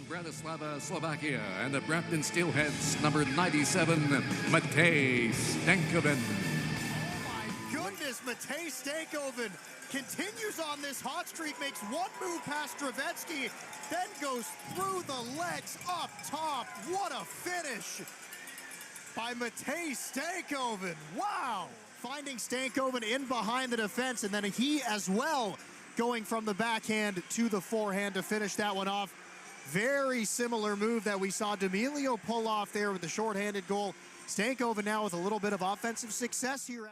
from Bratislava, Slovakia, and the Brampton Steelheads, number 97, Matej Stankoven. Oh my goodness, Matej Stankoven continues on this hot streak, makes one move past Stravetsky, then goes through the legs up top. What a finish by Matej Stankoven. Wow! Finding Stankoven in behind the defense, and then he as well going from the backhand to the forehand to finish that one off. Very similar move that we saw D'Amelio pull off there with the shorthanded goal. Stankoven now with a little bit of offensive success here.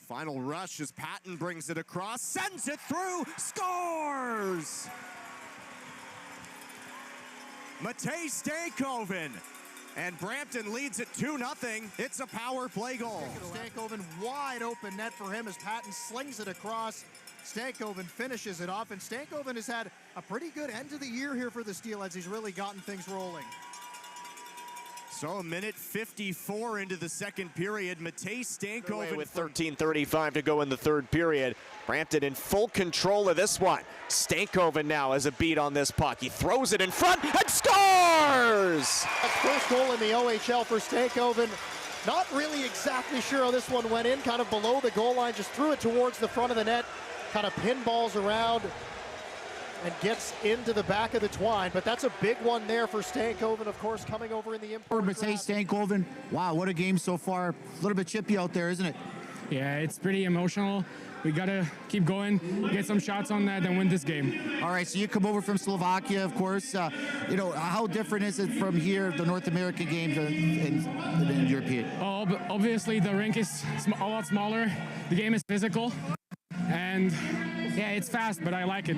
Final rush as Patton brings it across, sends it through, scores! Matej Stankoven. And Brampton leads it 2-0. It's a power play goal. Stankoven, wide open net for him as Patton slings it across. Stankoven finishes it off, and Stankoven has had a pretty good end of the year here for the Steelheads. He's really gotten things rolling. So a minute 54 into the second period. Matej Stankoven with 13:35 to go in the third period. Brampton in full control of this one. Stankoven now has a beat on this puck. He throws it in front and scores! That's first goal in the OHL for Stankoven. Not really exactly sure how this one went in, kind of below the goal line, just threw it towards the front of the net, kind of pinballs around and gets into the back of the twine. But that's a big one there for Stankoven, of course, coming over in the import. Matej Stankoven, wow, what a game so far. A little bit chippy out there, isn't it? Yeah, it's pretty emotional. We gotta keep going, get some shots on that, and win this game. All right, so you come over from Slovakia, of course. You know, how different is it from here, the North American games and European? Obviously, the rink is a lot smaller. The game is physical, and yeah, it's fast, but I like it.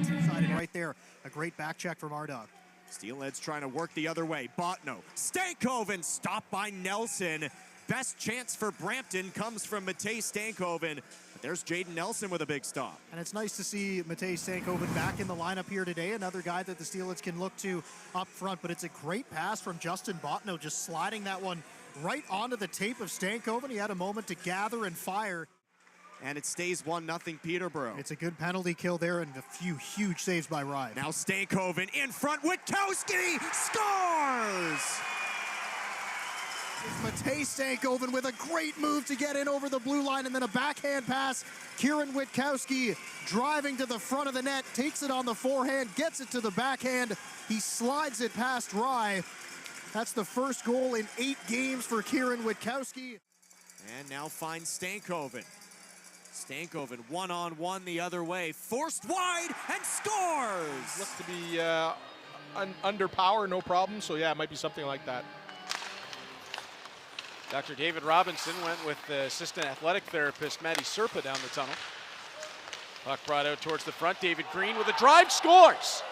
Right there, a great back check from Ardog. Steelheads trying to work the other way. Botno, Stankoven stopped by Nelson. Best chance for Brampton comes from Matej Stankoven. But there's Jaden Nelson with a big stop. And it's nice to see Matej Stankoven back in the lineup here today. Another guy that the Steelheads can look to up front. But it's a great pass from Justin Botno, just sliding that one right onto the tape of Stankoven. He had a moment to gather and fire. And it stays 1-0 Peterborough. It's a good penalty kill there and a few huge saves by Rye. Now Stankoven in front. Witkowski scores! It's Matej Stankoven with a great move to get in over the blue line, and then a backhand pass. Kieran Witkowski driving to the front of the net, takes it on the forehand, gets it to the backhand. He slides it past Rye. That's the first goal in 8 games for Kieran Witkowski. And now finds Stankoven. Stankoven one-on-one the other way, forced wide and scores! Looks to be under power, no problem, so yeah, it might be something like that. Dr. David Robinson went with the assistant athletic therapist Matty Serpa down the tunnel. Puck brought out towards the front. David Green with a drive, scores!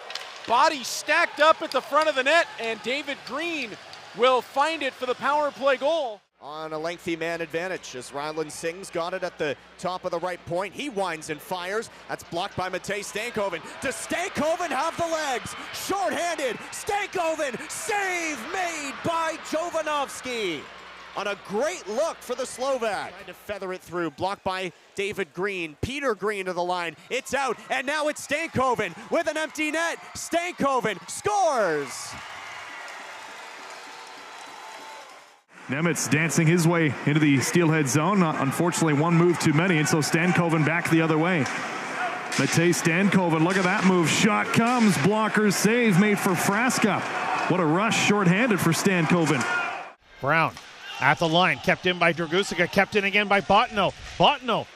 Body stacked up at the front of the net, and David Green will find it for the power play goal. On a lengthy man advantage as Ryland Singh's got it at the top of the right point. He winds and fires. That's blocked by Matej Stankoven. Does Stankoven have the legs? Short-handed. Stankoven. Save made by Jovanovski. On a great look for the Slovak. Trying to feather it through. Blocked by David Green. Peter Green to the line. It's out. And now it's Stankoven with an empty net. Stankoven scores. Nemitz dancing his way into the Steelhead zone. Unfortunately, one move too many, and so Stankoven back the other way. Matej Stankoven, look at that move. Shot comes, blocker save made for Frasca. What a rush, shorthanded for Stankoven. Brown at the line, kept in by Dragusica, kept in again by Botno. Botno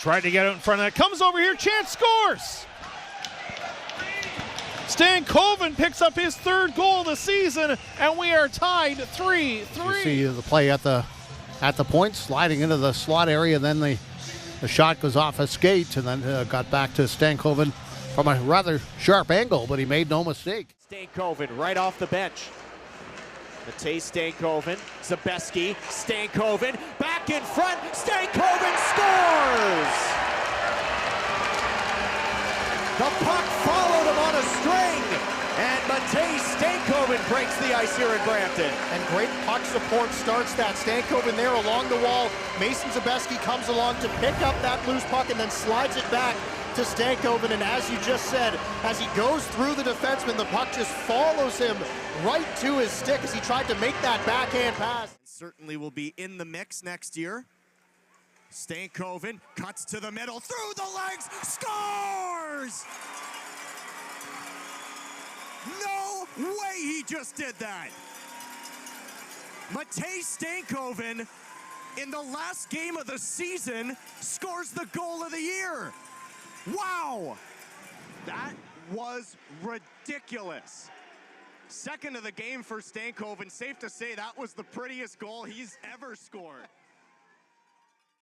tried to get out in front of that, comes over here, chance, scores! Stankoven picks up his 3rd goal of the season, and we are tied 3-3. You see the play at the point, sliding into the slot area, then the shot goes off a skate, and then got back to Stankoven from a rather sharp angle, but he made no mistake. Stankoven right off the bench. Matej Stankoven, Zabeski, Stankoven, back in front, Stankoven scores! The puck followed him on a string, and Matej Stankoven breaks the ice here in Brampton. And great puck support starts that. Stankoven there along the wall. Mason Zabeski comes along to pick up that loose puck and then slides it back to Stankoven, and as you just said, as he goes through the defenseman, the puck just follows him right to his stick as he tried to make that backhand pass. Certainly will be in the mix next year. Stankoven cuts to the middle, through the legs, scores! No way he just did that. Matej Stankoven, in the last game of the season, scores the goal of the year. Wow! That was ridiculous. Second of the game for Stankoven. Safe to say that was the prettiest goal he's ever scored.